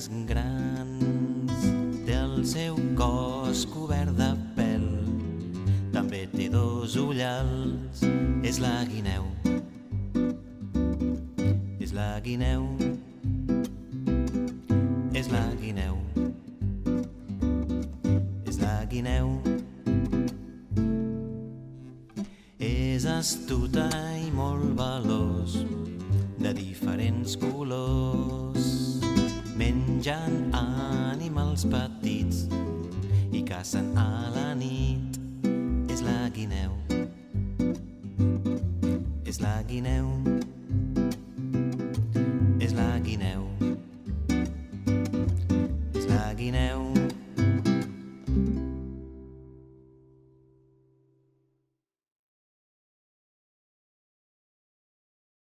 orelles grans, té el seu cos cobert de pèl, també té dos ullals, és la guineu. És la guineu, és la guineu, és la guineu. És astuta i molt veloç, de diferents colors. Mengen animals petits i cacen a la nit. És la guineu, és la guineu, és la guineu.